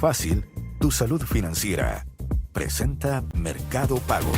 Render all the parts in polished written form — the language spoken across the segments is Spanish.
fácil tu salud financiera. Presenta Mercado Pago.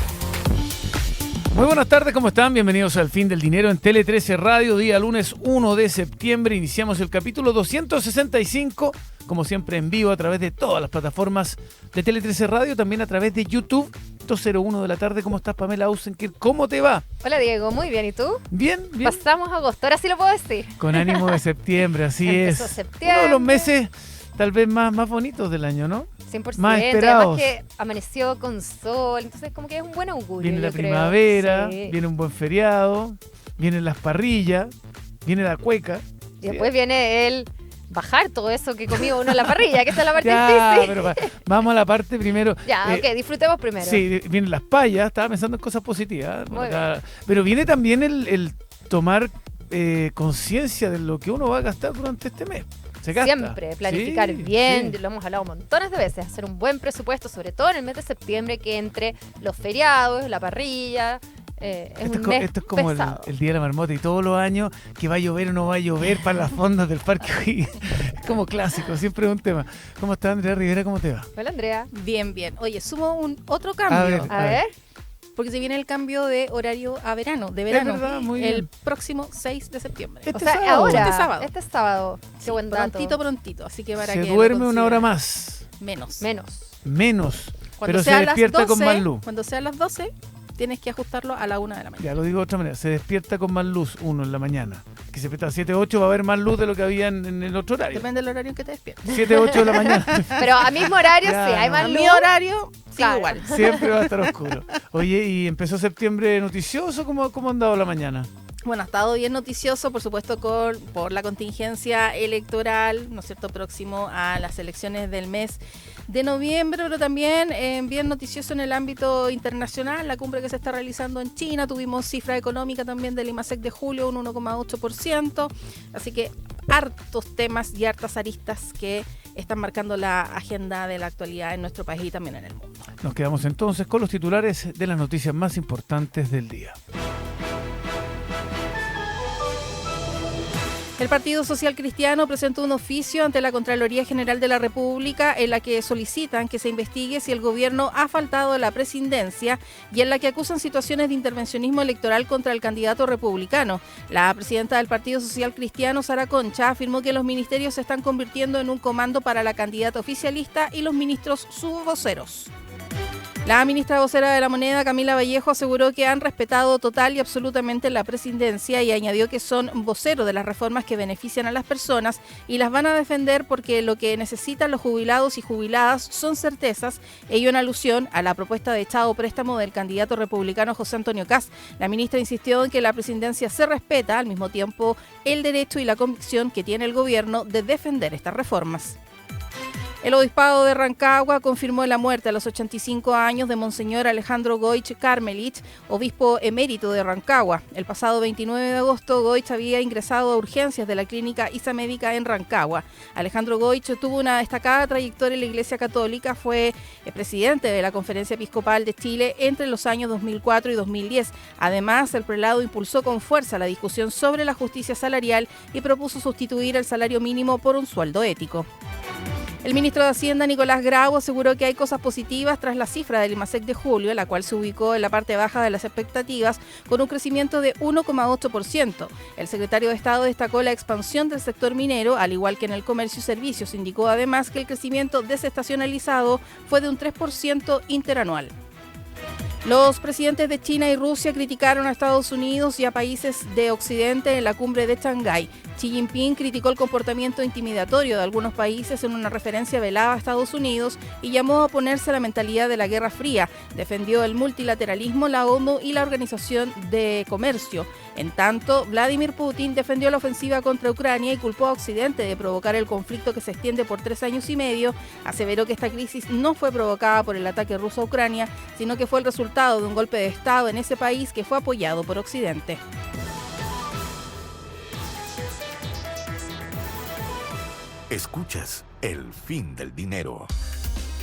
Muy buenas tardes, ¿cómo están? Bienvenidos al Fin del Dinero en Tele 13 Radio, día lunes 1 de septiembre. Iniciamos el capítulo 265, como siempre en vivo a través de todas las plataformas de Tele 13 Radio, también a través de YouTube. 2:01 de la tarde, ¿cómo estás, Pamela Ausenker? ¿Cómo te va? Hola, Diego, muy bien, ¿y tú? Bien. Pasamos agosto, ahora sí lo puedo decir. Con ánimo de septiembre, así Empezó es. septiembre. Uno de los meses tal vez más bonitos del año, ¿no? 100%, más esperados. además que amaneció con sol, entonces como que es un buen augurio. Viene la yo creo. primavera, Sí. viene un buen feriado, vienen las parrillas, viene la cueca. Y después viene el bajar todo eso que comió uno en la parrilla, que esta es la parte Ya, difícil. pero vamos a la parte primero. Ya, ok, disfrutemos primero. Sí, vienen las payas, estaba pensando en cosas positivas. Muy Pero viene también el tomar conciencia de lo que uno va a gastar durante este mes. Se gasta. Siempre, planificar Sí, bien, sí. lo hemos hablado montones de veces, hacer un buen presupuesto, sobre todo en el mes de septiembre, que entre los feriados, la parrilla, es un mes Esto es como pesado. el Día de la Marmota y todos los años que va a llover o no va a llover para las fondas del Parque O'Higgins. Es como clásico, siempre es un tema. ¿Cómo está, Andrea Rivera? ¿Cómo te va? Hola, Andrea. Bien, bien. Oye, sumo otro A cambio. ver. A ver. Porque se viene el cambio de horario a verano, de Es verano. verdad, muy el bien. próximo 6 de septiembre. Este O sea, sábado. ahora, Este sábado. Qué buen dato. Prontito. Así que para Se que lo duerme una hora consideren. más. Menos. Menos. Cuando Pero se sea a las despierta con 12, más luz. Cuando sea a las 12, tienes que ajustarlo a la 1 de la mañana. Ya lo digo de otra manera, se despierta con más luz uno en la mañana. Que se despierta a 7, 8 va a haber más luz de lo que había en el otro horario. Depende del horario en que te despiertes. 7, 8 de la mañana. Pero a mismo horario Ya, sí, hay no. más A luz. mi horario, sigue Claro. igual. Siempre va a estar oscuro. Oye, ¿y empezó septiembre noticioso? ¿Cómo ha andado la mañana? Bueno, ha estado bien noticioso, por supuesto, por la contingencia electoral, ¿no es cierto?, próximo a las elecciones del mes de noviembre, pero también bien noticioso en el ámbito internacional, la cumbre que se está realizando en China, tuvimos cifra económica también del IMASEC de julio, un 1,8%, así que hartos temas y hartas aristas que están marcando la agenda de la actualidad en nuestro país y también en el mundo. Nos quedamos entonces con los titulares de las noticias más importantes del día. El Partido Social Cristiano presentó un oficio ante la Contraloría General de la República en la que solicitan que se investigue si el gobierno ha faltado a la presidencia y en la que acusan situaciones de intervencionismo electoral contra el candidato republicano. La presidenta del Partido Social Cristiano, Sara Concha, afirmó que los ministerios se están convirtiendo en un comando para la candidata oficialista y los ministros subvoceros. La ministra vocera de la Moneda, Camila Vallejo, aseguró que han respetado total y absolutamente la presidencia y añadió que son voceros de las reformas que benefician a las personas y las van a defender porque lo que necesitan los jubilados y jubiladas son certezas, ello en alusión a la propuesta de echado préstamo del candidato republicano José Antonio Kast. La ministra insistió en que la presidencia se respeta, al mismo tiempo el derecho y la convicción que tiene el gobierno de defender estas reformas. El obispado de Rancagua confirmó la muerte a los 85 años de Monseñor Alejandro Goich Carmelich, obispo emérito de Rancagua. El pasado 29 de agosto, Goich había ingresado a urgencias de la clínica Isa Médica en Rancagua. Alejandro Goich tuvo una destacada trayectoria en la Iglesia Católica, fue presidente de la Conferencia Episcopal de Chile entre los años 2004 y 2010. Además, el prelado impulsó con fuerza la discusión sobre la justicia salarial y propuso sustituir el salario mínimo por un sueldo ético. El ministro de Hacienda, Nicolás Grau, aseguró que hay cosas positivas tras la cifra del IMASEC de julio, la cual se ubicó en la parte baja de las expectativas, con un crecimiento de 1,8%. El secretario de Estado destacó la expansión del sector minero, al igual que en el comercio y servicios. Indicó además que el crecimiento desestacionalizado fue de un 3% interanual. Los presidentes de China y Rusia criticaron a Estados Unidos y a países de Occidente en la cumbre de Shanghái. Xi Jinping criticó el comportamiento intimidatorio de algunos países en una referencia velada a Estados Unidos y llamó a oponerse a la mentalidad de la Guerra Fría. Defendió el multilateralismo, la ONU y la Organización de Comercio. En tanto, Vladimir Putin defendió la ofensiva contra Ucrania y culpó a Occidente de provocar el conflicto que se extiende por 3 años y medio. Aseveró que esta crisis no fue provocada por el ataque ruso a Ucrania, sino que fue el resultado de un golpe de Estado en ese país que fue apoyado por Occidente. Escuchas El Fin del Dinero.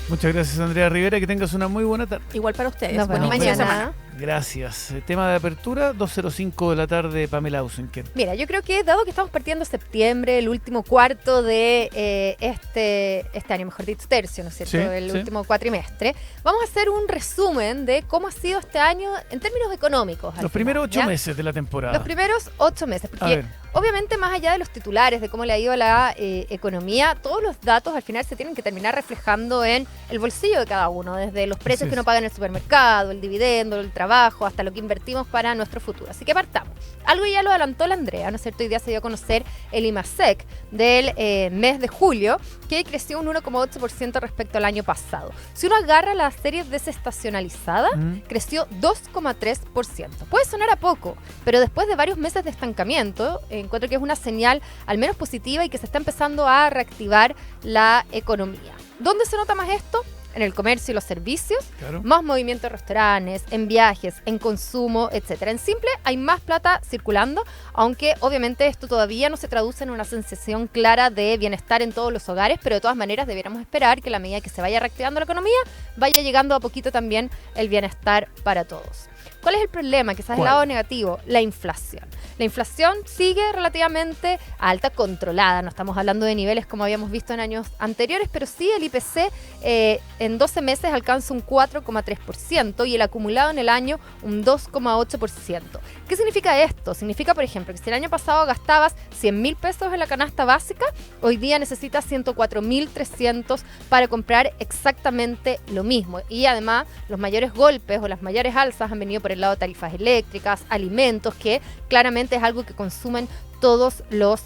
Muchas gracias, Andrea Rivera, que tengas una muy buena tarde. Igual para ustedes. Nos vemos Buen inicio de mañana. semana. Gracias. Tema de apertura, 2:05 de la tarde, Pamela Ausenker. Mira, yo creo que dado que estamos partiendo septiembre, el último cuarto de este año, mejor dicho, tercio, ¿no es cierto? Sí, el último cuatrimestre, vamos a hacer un resumen de cómo ha sido este año en términos económicos. Los primeros 8 meses de la temporada. Los primeros 8 meses, porque obviamente más allá de los titulares, de cómo le ha ido a la economía, todos los datos al final se tienen que terminar reflejando en el bolsillo de cada uno, desde los precios que uno paga en el supermercado, el dividendo, el trabajo, hasta lo que invertimos para nuestro futuro. Así que partamos. Algo ya lo adelantó la Andrea, ¿no es cierto? Hoy día se dio a conocer el IMASEC del mes de julio, que creció un 1,8% respecto al año pasado. Si uno agarra la serie desestacionalizada, creció 2,3%. Puede sonar a poco, pero después de varios meses de estancamiento, encuentro que es una señal al menos positiva y que se está empezando a reactivar la economía. ¿Dónde se nota más esto? En el comercio y los servicios, más movimiento en restaurantes, en viajes, en consumo, etcétera. En simple, hay más plata circulando, aunque obviamente esto todavía no se traduce en una sensación clara de bienestar en todos los hogares, pero de todas maneras debiéramos esperar que a la medida que se vaya reactivando la economía, vaya llegando a poquito también el bienestar para todos. ¿Cuál es el problema? Quizás el lado negativo, la inflación. La inflación sigue relativamente alta, controlada. No estamos hablando de niveles como habíamos visto en años anteriores, pero sí el IPC en 12 meses alcanza un 4,3% y el acumulado en el año un 2,8%. ¿Qué significa esto? Significa, por ejemplo, que si el año pasado gastabas 100.000 pesos en la canasta básica, hoy día necesitas 104.300 para comprar exactamente lo mismo. Y además, los mayores golpes o las mayores alzas han venido por el lado de tarifas eléctricas, alimentos, que claramente es algo que consumen todos los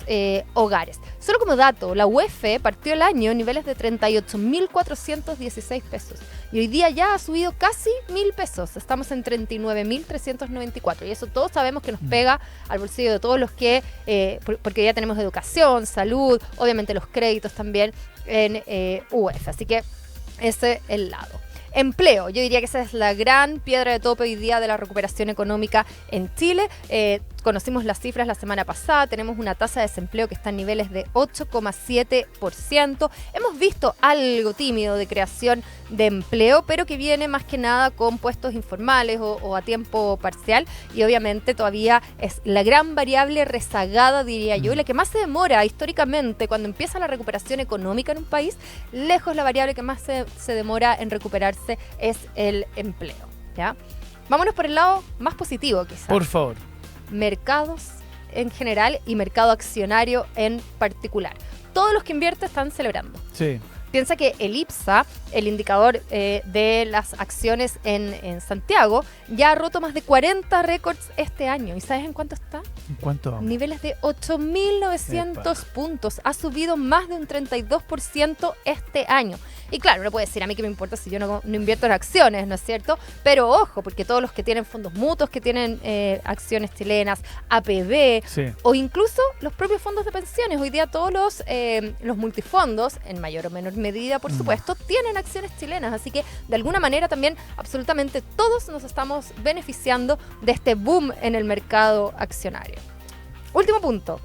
hogares. Solo como dato, la UEF partió el año en niveles de 38.416 pesos y hoy día ya ha subido casi 1.000 pesos. Estamos en 39.394 y eso todos sabemos que nos pega al bolsillo de todos los que, porque ya tenemos educación, salud, obviamente los créditos también en UEF. Así que ese es el lado. Empleo, yo diría que esa es la gran piedra de tope hoy día de la recuperación económica en Chile. Conocimos las cifras la semana pasada, tenemos una tasa de desempleo que está en niveles de 8,7%. Hemos visto algo tímido de creación de empleo, pero que viene más que nada con puestos informales o a tiempo parcial, y obviamente todavía es la gran variable rezagada, diría yo, y la que más se demora históricamente cuando empieza la recuperación económica en un país. Lejos la variable que más se demora en recuperarse es el empleo, ¿ya? Vámonos por el lado más positivo, quizás. Por favor. Mercados en general y mercado accionario en particular. Todos los que invierten están celebrando. Sí. Piensa que el IPSA, el indicador de las acciones en Santiago, ya ha roto más de 40 récords este año. ¿Y sabes en cuánto está? ¿En cuánto? Niveles de 8.900 puntos. Ha subido más de un 32% este año. Y claro, uno puede decir, a mí qué me importa si yo no invierto en acciones, ¿no es cierto? Pero ojo, porque todos los que tienen fondos mutuos, que tienen acciones chilenas, APB, o incluso los propios fondos de pensiones, hoy día todos los multifondos, en mayor o menor medida, por supuesto, tienen acciones chilenas. Así que, de alguna manera, también absolutamente todos nos estamos beneficiando de este boom en el mercado accionario. Último punto.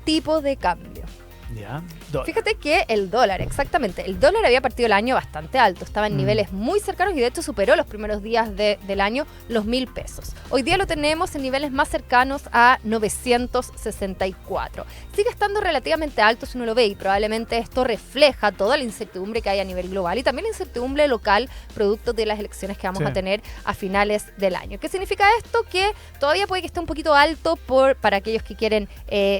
Tipo de cambio. Ya. Fíjate que el dólar, exactamente, el dólar había partido el año bastante alto, estaba en niveles muy cercanos y de hecho superó los primeros días del año los 1.000 pesos. Hoy día lo tenemos en niveles más cercanos a 964. Sigue estando relativamente alto si uno lo ve, y probablemente esto refleja toda la incertidumbre que hay a nivel global y también la incertidumbre local producto de las elecciones que vamos a tener a finales del año. ¿Qué significa esto? Que todavía puede que esté un poquito alto para aquellos que quieren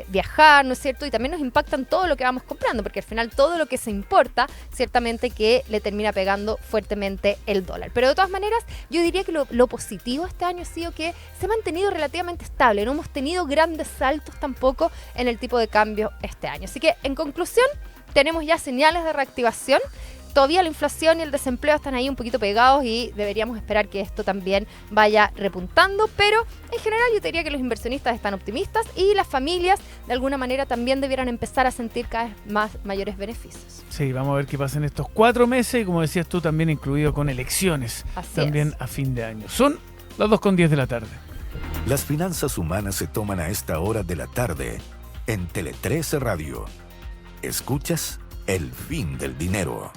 viajar, ¿no es cierto? Y también nos impactan todo lo que vamos comprando, porque al final todo lo que se importa, ciertamente que le termina pegando fuertemente el dólar. Pero de todas maneras, yo diría que lo positivo este año ha sido que se ha mantenido relativamente estable. No hemos tenido grandes saltos tampoco en el tipo de cambio este año. Así que, en conclusión, tenemos ya señales de reactivación. Todavía la inflación y el desempleo están ahí un poquito pegados y deberíamos esperar que esto también vaya repuntando, pero en general yo te diría que los inversionistas están optimistas y las familias de alguna manera también debieran empezar a sentir cada vez más mayores beneficios. Sí, vamos a ver qué pasa en estos 4 meses y, como decías tú, también incluido con elecciones. Así también es. A fin de año. Son las 2:10 de la tarde. Las finanzas humanas se toman a esta hora de la tarde en Tele 13 Radio. ¿Escuchas? El fin del dinero.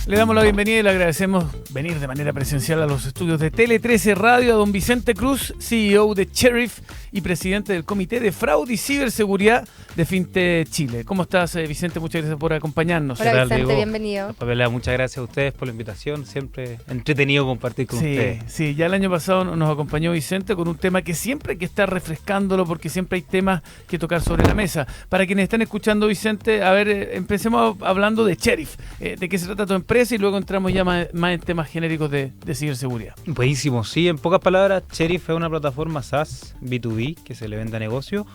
Le damos la bienvenida y le agradecemos venir de manera presencial a los estudios de Tele 13 Radio a don Vicente Cruz, CEO de Cherif y presidente del Comité de Fraude y Ciberseguridad de Fintech Chile. ¿Cómo estás, Vicente? Muchas gracias por acompañarnos. Hola, Vicente, Diego? Bienvenido. Pamela, muchas gracias a ustedes por la invitación. Siempre entretenido compartir con ustedes. Sí, ya el año pasado nos acompañó Vicente con un tema que siempre hay que estar refrescándolo porque siempre hay temas que tocar sobre la mesa. Para quienes están escuchando, Vicente, a ver, empecemos hablando de Cherif. ¿De qué se trata tu empresa? Y luego entramos ya más en temas genéricos de ciberseguridad. Buenísimo, sí, en pocas palabras, Cherif es una plataforma SaaS B2B que se le vende a negocio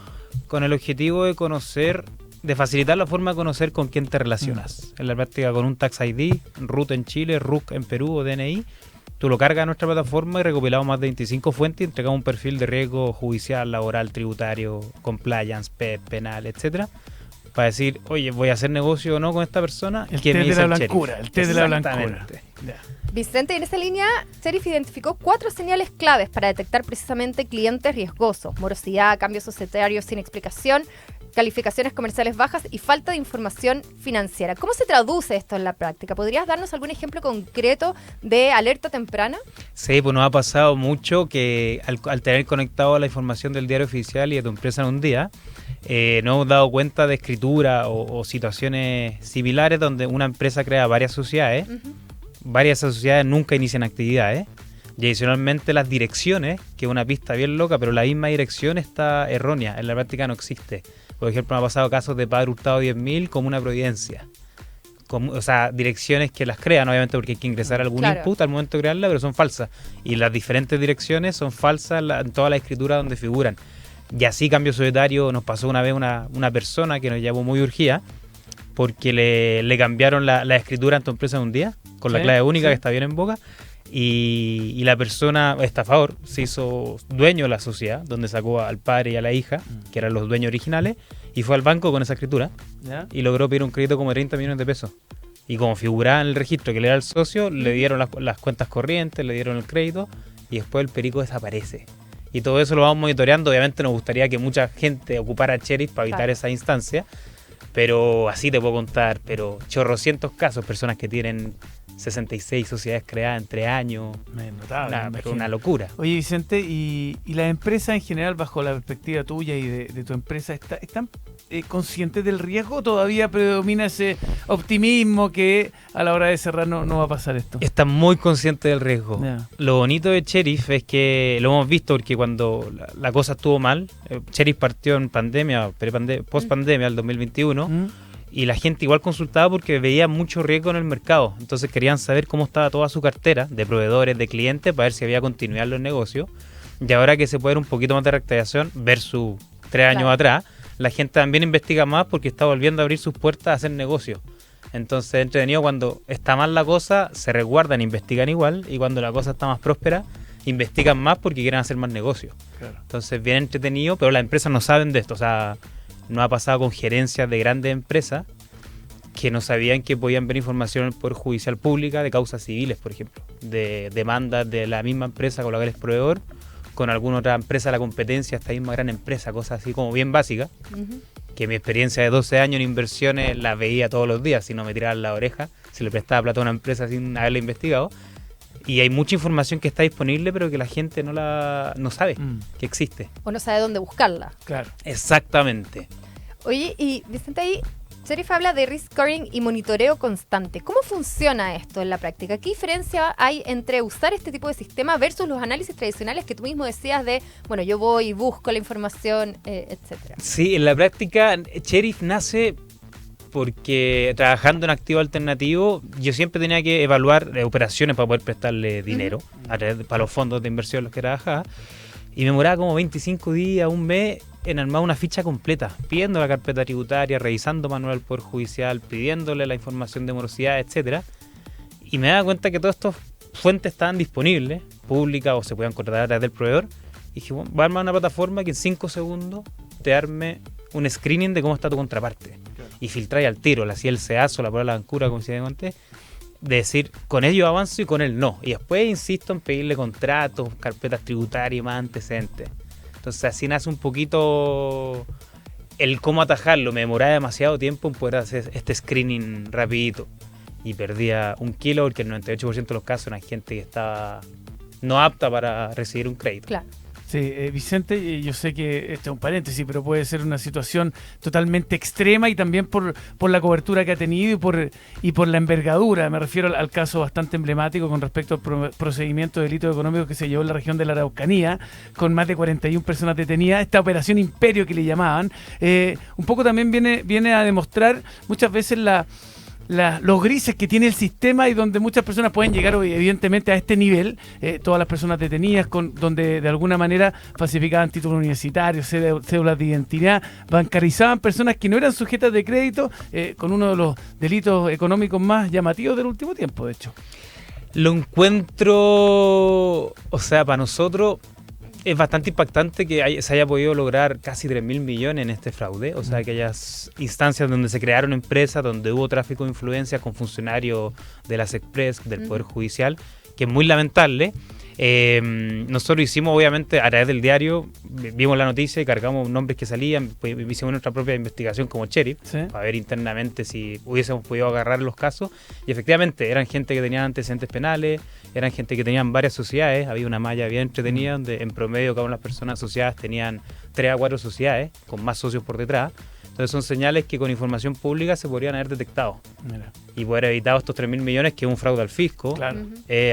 con el objetivo de facilitar la forma de conocer con quién te relacionas. En la práctica, con un Tax ID, RUT en Chile, RUC en Perú o DNI, tú lo cargas a nuestra plataforma y recopilamos más de 25 fuentes y entregamos un perfil de riesgo judicial, laboral, tributario, compliance, PEP, penal, etcétera, para decir, oye, voy a hacer negocio o no con esta persona. El test de la blancura, el test de la blancura. Vicente, en esa línea, Cherif identificó 4 señales claves para detectar precisamente clientes riesgosos: morosidad, cambios societarios sin explicación, calificaciones comerciales bajas y falta de información financiera. ¿Cómo se traduce esto en la práctica? ¿Podrías darnos algún ejemplo concreto de alerta temprana? Sí, pues nos ha pasado mucho que al tener conectado la información del diario oficial y de tu empresa en un día, nos hemos dado cuenta de escritura o situaciones similares donde una empresa crea varias sociedades. Varias sociedades nunca inician actividades y adicionalmente las direcciones, que es una pista bien loca, pero la misma dirección está errónea, en la práctica no existe. Por ejemplo, me ha pasado casos de Padre Hurtado 10.000 como una Providencia. O sea, direcciones que las crean, obviamente, porque hay que ingresar algún input al momento de crearla, pero son falsas. Y las diferentes direcciones son falsas en toda la escritura donde figuran. Y así, cambio societario, nos pasó una vez una persona que nos llamó muy urgida porque le cambiaron la escritura en tu empresa en un día, con la clave única que está bien en boca, y la persona estafador se hizo dueño de la sociedad, donde sacó al padre y a la hija, que eran los dueños originales, y fue al banco con esa escritura, y logró pedir un crédito como de 30 millones de pesos. Y como figuraba en el registro que él era el socio, le dieron las cuentas corrientes, le dieron el crédito, y después el perico desaparece. Y todo eso lo vamos monitoreando. Obviamente nos gustaría que mucha gente ocupara Cherif para evitar esa instancia, pero así te puedo contar, pero chorrocientos casos, personas que tienen 66 sociedades creadas en 3 años. Pero una locura. Oye, Vicente, ¿y las empresas en general, bajo la perspectiva tuya y de tu empresa, están conscientes del riesgo o todavía predomina ese optimismo que a la hora de cerrar no va a pasar esto? Están muy conscientes del riesgo. Lo bonito de Cherif es que lo hemos visto porque cuando la cosa estuvo mal, Cherif partió en pandemia, post-pandemia, el 2021, y la gente igual consultaba porque veía mucho riesgo en el mercado. Entonces querían saber cómo estaba toda su cartera de proveedores, de clientes, para ver si había continuidad en los negocios. Y ahora que se puede ver un poquito más de reactivación versus 3 años atrás, la gente también investiga más porque está volviendo a abrir sus puertas a hacer negocios. Entonces, entretenido, cuando está mal la cosa, se resguardan, investigan igual, y cuando la cosa está más próspera, investigan más porque quieren hacer más negocios. Entonces, bien entretenido, pero las empresas no saben de esto. O sea, nos ha pasado con gerencias de grandes empresas que no sabían que podían ver información en el Poder Judicial pública de causas civiles, por ejemplo, de demandas de la misma empresa con la que eres proveedor, con alguna otra empresa de la competencia, esta misma gran empresa, cosas así como bien básicas, que mi experiencia de 12 años en inversiones la veía todos los días, si no me tiraban la oreja, si le prestaba plata a una empresa sin haberla investigado. Y hay mucha información que está disponible, pero que la gente no sabe que existe. O no sabe dónde buscarla. Claro. Exactamente. Oye, y Vicente, ahí Cherif habla de risk scoring y monitoreo constante. ¿Cómo funciona esto en la práctica? ¿Qué diferencia hay entre usar este tipo de sistema versus los análisis tradicionales que tú mismo decías de, bueno, yo voy y busco la información, etcétera? Sí, en la práctica Cherif nace porque trabajando en activo alternativo yo siempre tenía que evaluar operaciones para poder prestarle dinero para los fondos de inversión en los que trabajaba, y me demoraba como 25 días, un mes en armar una ficha completa, pidiendo la carpeta tributaria, revisando manual del Poder Judicial, pidiéndole la información de morosidad, etcétera, y me daba cuenta que todas estas fuentes estaban disponibles, públicas o se podían contratar a través del proveedor, y dije, bueno, voy a armar una plataforma que en 5 segundos te arme un screening de cómo está tu contraparte. Y filtráis al tiro, la hacía el CEASO, la prueba de la bancura, como se conté, de decir, con ellos avanzo y con él no. Y después insisto en pedirle contratos, carpetas tributarias y más antecedentes. Entonces así nace un poquito el cómo atajarlo. Me demoraba demasiado tiempo en poder hacer este screening rapidito. y perdía 1 kilo porque el 98% de los casos eran gente que estaba no apta para recibir un crédito. Claro. Sí, Vicente, yo sé que este es un paréntesis, pero puede ser una situación totalmente extrema y también por la cobertura que ha tenido y por la envergadura. Me refiero al caso bastante emblemático con respecto al procedimiento de delitos económicos que se llevó en la región de la Araucanía, con más de 41 personas detenidas, esta operación Imperio que le llamaban. Un poco también viene a demostrar muchas veces los grises que tiene el sistema y donde muchas personas pueden llegar evidentemente a este nivel, todas las personas detenidas, donde de alguna manera falsificaban títulos universitarios, cédulas de identidad, bancarizaban personas que no eran sujetas de crédito, con uno de los delitos económicos más llamativos del último tiempo, de hecho. Lo encuentro, o sea, para nosotros es bastante impactante que se haya podido lograr casi 3.000 millones en este fraude. O sea, aquellas instancias donde se crearon empresas, donde hubo tráfico de influencias con funcionarios de las Express, del Poder Judicial, que es muy lamentable. Nosotros hicimos, obviamente, a través del diario, vimos la noticia y cargamos nombres que salían, pues, hicimos nuestra propia investigación como sheriff, ¿sí? Para ver internamente si hubiésemos podido agarrar los casos. Y efectivamente, eran gente que tenían antecedentes penales, eran gente que tenían varias sociedades, había una malla bien entretenida donde en promedio cada una de las personas asociadas tenían 3 a 4 sociedades, con más socios por detrás. Entonces son señales que con información pública se podrían haber detectado. Mira. Y poder evitar estos 3.000 millones, que es un fraude al fisco, Claro.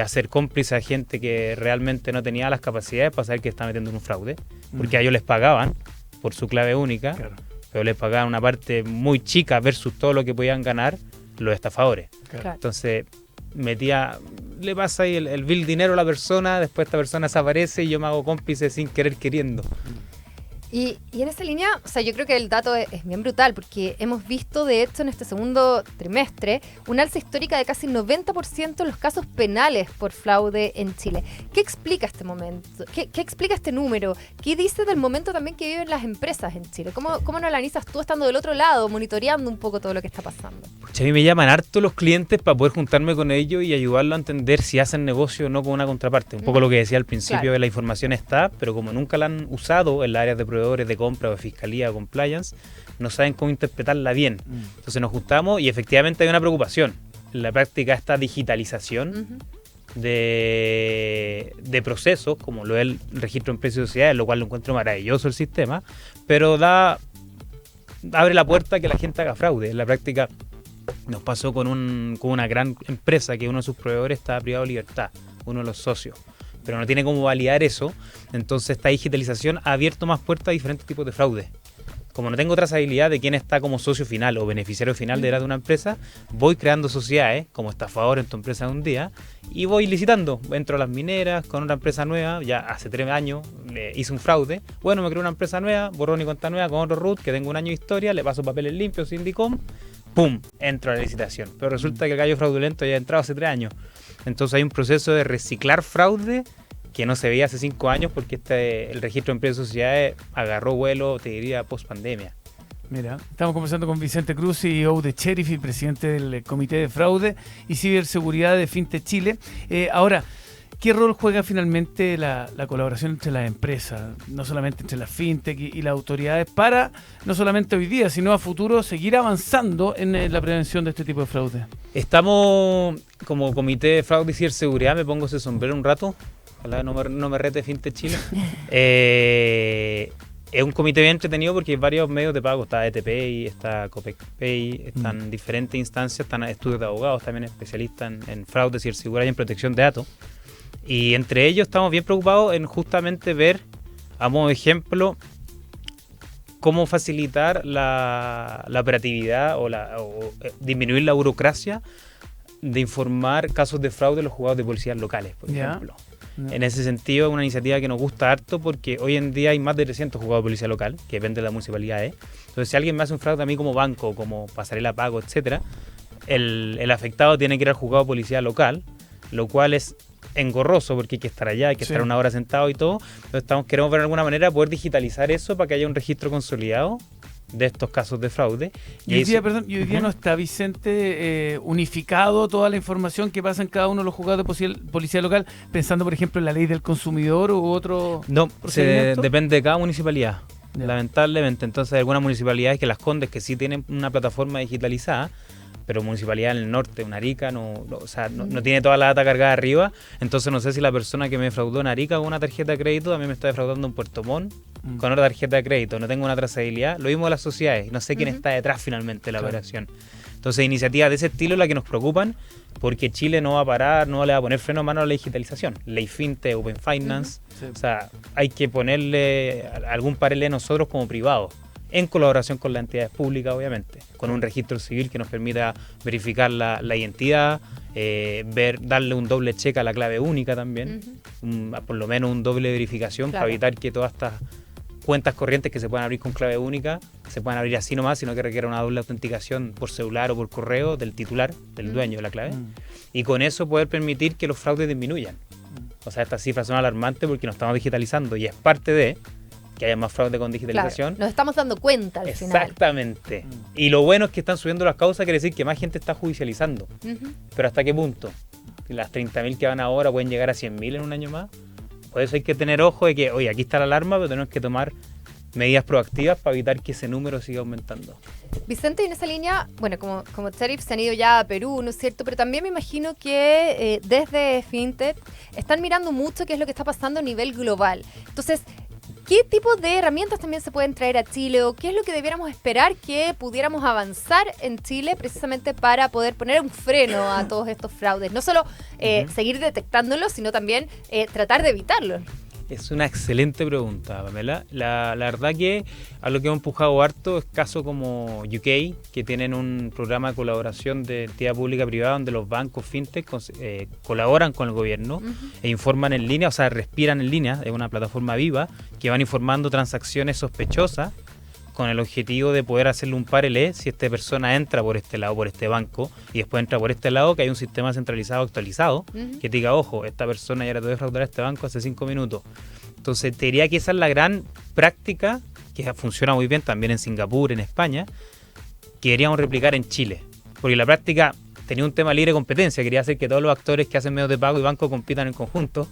hacer cómplice a gente que realmente no tenía las capacidades para saber que está metiendo en un fraude, porque a ellos les pagaban por su clave única, Claro. pero les pagaban una parte muy chica versus todo lo que podían ganar los estafadores. Claro. Entonces le pasa ahí el vil dinero a la persona, después esta persona desaparece y yo me hago cómplice sin querer queriendo. Y en esa línea, o sea, yo creo que el dato es bien brutal, porque hemos visto, de hecho, en este segundo trimestre, un alza histórica de casi 90% en los casos penales por fraude en Chile. ¿Qué explica este momento? ¿Qué explica este número? ¿Qué dice del momento también que viven las empresas en Chile? ¿Cómo lo analizas tú estando del otro lado, monitoreando un poco todo lo que está pasando? A mí me llaman harto los clientes para poder juntarme con ellos y ayudarlos a entender si hacen negocio o no con una contraparte. Un poco lo que decía al principio, Claro. de la información está, pero como nunca la han usado en las áreas de proveedores de compra o de fiscalía o compliance, no saben cómo interpretarla bien. Entonces nos juntamos y efectivamente hay una preocupación. En la práctica, esta digitalización de procesos, como lo es el registro de empresas y sociedades, lo cual lo encuentro maravilloso el sistema, pero abre la puerta a que la gente haga fraude. En la práctica nos pasó con una gran empresa que uno de sus proveedores estaba privado de libertad, uno de los socios, pero no tiene cómo validar eso. Entonces esta digitalización ha abierto más puertas a diferentes tipos de fraude. Como no tengo trazabilidad de quién está como socio final o beneficiario final de una empresa, voy creando sociedades como estafador en tu empresa de un día y voy licitando. Entro a las mineras con una empresa nueva, ya hace 3 años hice un fraude. Bueno, me creo una empresa nueva, borrón y cuenta nueva con otro root, que tengo 1 año de historia, le paso papeles limpios, Sindicom, ¡pum!, entro a la licitación. Pero resulta que el gallo fraudulento ya ha entrado hace 3 años. Entonces hay un proceso de reciclar fraude que no se veía hace 5 años porque el registro de empresas y sociedades agarró vuelo, te diría, post pandemia. Mira, estamos conversando con Vicente Cruz, CEO de Sheriff y presidente del Comité de Fraude y Ciberseguridad de Fintech Chile. Ahora, ¿qué rol juega finalmente la colaboración entre las empresas, no solamente entre las fintech y las autoridades, para no solamente hoy día, sino a futuro seguir avanzando en la prevención de este tipo de fraude? Estamos como Comité de Fraude y Ciberseguridad, me pongo ese sombrero un rato, ojalá no me rete Fintech Chile. Es un comité bien entretenido porque hay varios medios de pago, está ETPay, está Copec Pay, están diferentes instancias, están estudios de abogados también especialistas en fraude, ciberseguridad y en protección de datos. Y entre ellos estamos bien preocupados en justamente ver, a modo de ejemplo, cómo facilitar la operatividad o disminuir la burocracia de informar casos de fraude a los juzgados de policías locales, por ejemplo. En ese sentido, es una iniciativa que nos gusta harto porque hoy en día hay más de 300 juzgados de policía local, que depende de las municipalidades. Entonces, si alguien me hace un fraude a mí como banco, como pasarela pago, etcétera, el afectado tiene que ir al juzgado de policía local, lo cual es engorroso porque hay que estar allá, hay que estar 1 hora sentado y todo. Entonces queremos ver de alguna manera poder digitalizar eso para que haya un registro consolidado de estos casos de fraude. Y hoy día no está, Vicente, unificado toda la información que pasa en cada uno de los juzgados de policía local, pensando, por ejemplo, en la ley del consumidor u otro. No, depende de cada municipalidad, lamentablemente. Entonces hay algunas municipalidades que Las Condes, que sí tienen una plataforma digitalizada, pero municipalidad en el norte, una Arica, no tiene toda la data cargada arriba, entonces no sé si la persona que me defraudó en Arica con una tarjeta de crédito también me está defraudando en Puerto Montt con otra tarjeta de crédito, no tengo una trazabilidad, lo mismo de las sociedades, no sé quién está detrás finalmente de la operación. Entonces iniciativas de ese estilo es la que nos preocupan, porque Chile no va a parar, no le va a poner freno a mano a la digitalización, ley FinTech, Open Finance, o sea, hay que ponerle algún paralelo nosotros como privados, en colaboración con las entidades públicas, obviamente, con un registro civil que nos permita verificar la identidad, darle un doble check a la clave única también, por lo menos un doble verificación para evitar que todas estas cuentas corrientes que se puedan abrir con clave única se puedan abrir así nomás, sino que requiera una doble autenticación por celular o por correo del titular, del dueño de la clave, y con eso poder permitir que los fraudes disminuyan. O sea, estas cifras son alarmantes porque nos estamos digitalizando y es parte de que haya más fraude con digitalización. Claro, nos estamos dando cuenta al final. Exactamente. Y lo bueno es que están subiendo las causas, quiere decir que más gente está judicializando. Pero ¿hasta qué punto? Las 30.000 que van ahora pueden llegar a 100.000 en un año más. Por eso hay que tener ojo de que, oye, aquí está la alarma, pero tenemos que tomar medidas proactivas para evitar que ese número siga aumentando. Vicente, en esa línea, bueno, como Sheriff se han ido ya a Perú, ¿no es cierto? Pero también me imagino que desde FinTech están mirando mucho qué es lo que está pasando a nivel global. Entonces, ¿qué tipo de herramientas también se pueden traer a Chile o qué es lo que debiéramos esperar que pudiéramos avanzar en Chile precisamente para poder poner un freno a todos estos fraudes? No solo seguir detectándolos, sino también tratar de evitarlos. Es una excelente pregunta, Pamela. La verdad que a lo que hemos empujado harto es casos como UK, que tienen un programa de colaboración de entidad pública privada donde los bancos fintech colaboran con el gobierno e informan en línea, o sea, respiran en línea, es una plataforma viva que van informando transacciones sospechosas con el objetivo de poder hacerle un parelé si esta persona entra por este lado, por este banco, y después entra por este lado, que hay un sistema centralizado actualizado, que te diga, ojo, esta persona ya trató de defraudar a este banco hace 5 minutos. Entonces, te diría que esa es la gran práctica, que funciona muy bien también en Singapur, en España, que queríamos replicar en Chile. Porque la práctica tenía un tema libre competencia, quería hacer que todos los actores que hacen medios de pago y banco compitan en conjunto,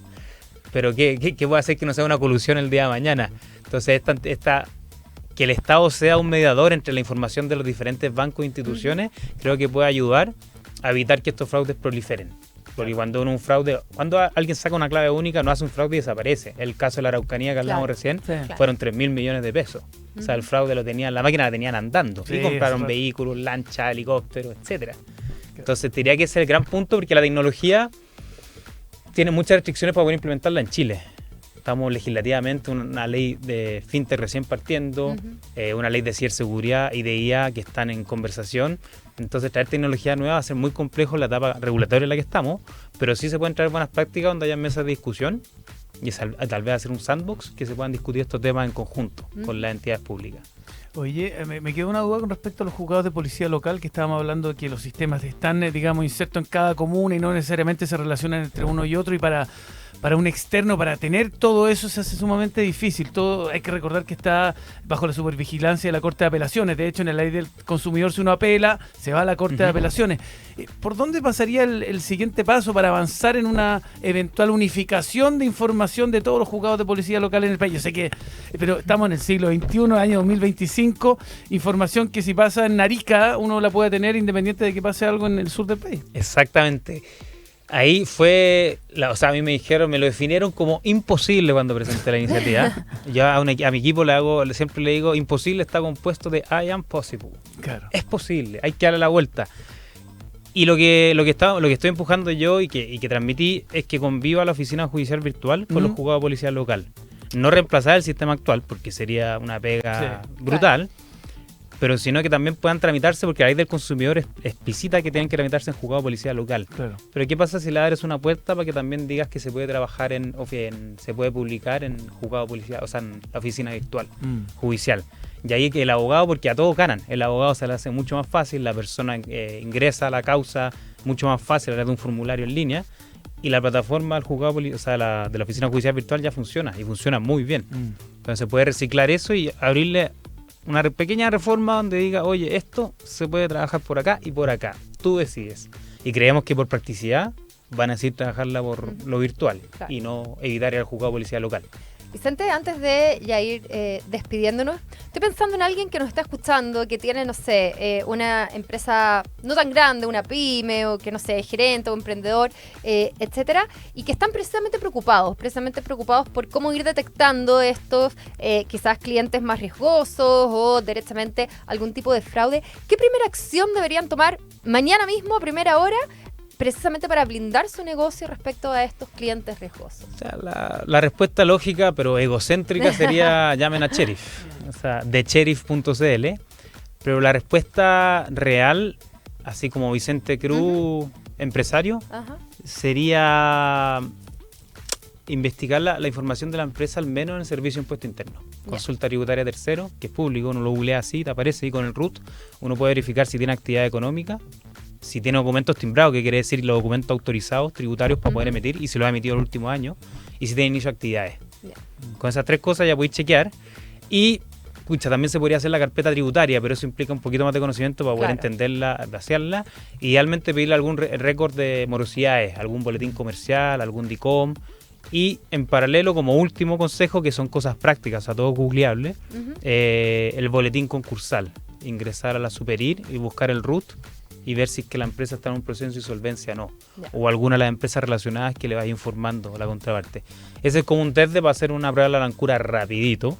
pero ¿qué puede hacer que no sea una colusión el día de mañana? Entonces, que el Estado sea un mediador entre la información de los diferentes bancos e instituciones, creo que puede ayudar a evitar que estos fraudes proliferen. Porque cuando alguien saca una clave única, no hace un fraude y desaparece. El caso de la Araucanía que hablamos recién, fueron 3.000 millones de pesos. O sea, el fraude la máquina la tenían andando. Y compraron vehículos, lanchas, helicópteros, etcétera. Entonces, te diría que ese es el gran punto, porque la tecnología tiene muchas restricciones para poder implementarla en Chile. Estamos legislativamente una ley de fintech recién partiendo, una ley de ciberseguridad y de IA que están en conversación. Entonces, traer tecnología nueva va a ser muy complejo en la etapa regulatoria en la que estamos, pero sí se pueden traer buenas prácticas donde haya mesas de discusión y tal vez hacer un sandbox que se puedan discutir estos temas en conjunto con las entidades públicas. Oye, me quedó una duda con respecto a los juzgados de policía local, que estábamos hablando de que los sistemas están, digamos, insertos en cada comuna y no necesariamente se relacionan entre uno y otro, y para un externo, para tener todo eso se hace sumamente difícil. Todo hay que recordar que está bajo la supervigilancia de la Corte de Apelaciones. De hecho, en la ley del consumidor, si uno apela, se va a la Corte de Apelaciones. ¿Por dónde pasaría el siguiente paso para avanzar en una eventual unificación de información de todos los juzgados de policía local en el país? Yo sé que, pero estamos en el siglo XXI, año 2025, información que si pasa en Arica, uno la puede tener independiente de que pase algo en el sur del país. Exactamente. Ahí fue, a mí me lo definieron como imposible cuando presenté la iniciativa. Yo a mi equipo siempre le digo, imposible está compuesto de I am possible. Claro. Es posible, hay que darle la vuelta. Y lo que estoy empujando yo y que transmití es que conviva la oficina judicial virtual con los juzgados de policía local. No reemplazar el sistema actual, porque sería una pega brutal. Pero sino que también puedan tramitarse, porque la ley del consumidor explicita que tienen que tramitarse en juzgado de policía local. Claro. Pero ¿qué pasa si le abres una puerta para que también digas que se puede trabajar se puede publicar en juzgado de policía, o sea, en la oficina virtual judicial? Y ahí que el abogado, porque a todos ganan, el abogado se le hace mucho más fácil, la persona ingresa a la causa mucho más fácil a través de un formulario en línea, y la plataforma del juzgado, de la oficina judicial virtual ya funciona, y funciona muy bien. Entonces se puede reciclar eso y abrirle una pequeña reforma donde diga, oye, esto se puede trabajar por acá y por acá. Tú decides. Y creemos que por practicidad van a decir trabajarla por lo virtual y no evitar ir al juzgado de policía local. Vicente, antes de ya ir despidiéndonos, estoy pensando en alguien que nos está escuchando, que tiene, no sé, una empresa no tan grande, una pyme, o que, no sé, es gerente o emprendedor, etcétera, y que están precisamente preocupados por cómo ir detectando estos quizás clientes más riesgosos o derechamente algún tipo de fraude. ¿Qué primera acción deberían tomar mañana mismo a primera hora, precisamente para blindar su negocio respecto a estos clientes riesgosos? O sea, la respuesta lógica, pero egocéntrica, sería llamen a Cherif, o sea, de cherif.cl, pero la respuesta real, así como Vicente Cruz, empresario, sería investigar la información de la empresa, al menos en el servicio de impuesto interno. Consulta tributaria tercero, que es público, uno lo googlea así, te aparece ahí con el RUT, uno puede verificar si tiene actividad económica, si tiene documentos timbrados, que quiere decir los documentos autorizados tributarios para poder emitir, y si los ha emitido el último año, y si tiene inicio de actividades. Con esas 3 cosas ya podéis chequear. Y también se podría hacer la carpeta tributaria, pero eso implica un poquito más de conocimiento para poder entenderla, vaciarla. Idealmente pedirle algún récord de morosidades, algún boletín comercial, algún DICOM. Y en paralelo, como último consejo, que son cosas prácticas, a todo googleable, el boletín concursal. Ingresar a la Superir y buscar el RUT y ver si es que la empresa está en un proceso de insolvencia o no. O alguna de las empresas relacionadas que le vaya informando la contraparte. Ese es como un test para hacer una prueba de la blancura rapidito,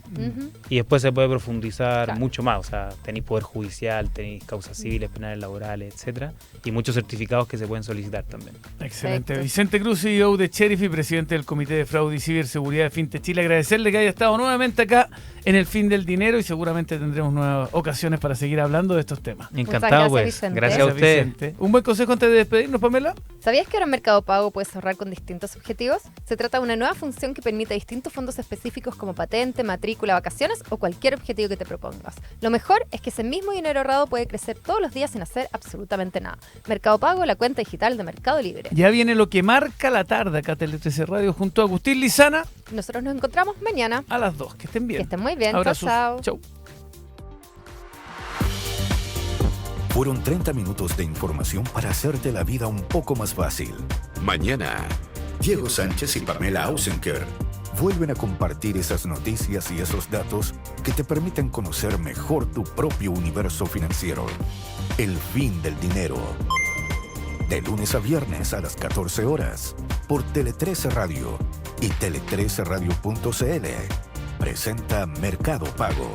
y después se puede profundizar mucho más. O sea, tenéis poder judicial, tenéis causas civiles, penales, laborales, etcétera, y muchos certificados que se pueden solicitar también. Excelente. Perfecto. Vicente Cruz, CEO de Cherif y presidente del Comité de Fraude y Ciberseguridad de FinTech Chile. Agradecerle que haya estado nuevamente acá en el Fin del Dinero, y seguramente tendremos nuevas ocasiones para seguir hablando de estos temas. Encantado, gracias, pues. Vicente. Gracias a usted. Vicente. Un buen consejo antes de despedirnos, Pamela. ¿Sabías que ahora en Mercado Pago puedes ahorrar con distintos objetivos? Se trata de una nueva función que permite distintos fondos específicos como patente, matrícula, vacaciones o cualquier objetivo que te propongas. Lo mejor es que ese mismo dinero ahorrado puede crecer todos los días sin hacer absolutamente nada. Mercado Pago, la cuenta digital de Mercado Libre. Ya viene lo que marca la tarde acá en Tele 13 Radio junto a Agustín Lizana Nosotros nos encontramos mañana. a las 2. Que estén bien. Que estén muy bien. Abrazos. Chao, chao. Chau. Fueron 30 minutos de información para hacerte la vida un poco más fácil. Mañana, Diego Sánchez y Pamela Ausenker vuelven a compartir esas noticias y esos datos que te permiten conocer mejor tu propio universo financiero. El Fin del Dinero. De lunes a viernes a las 14 horas, por Tele 13 Radio y tele13radio.cl. Presenta Mercado Pago.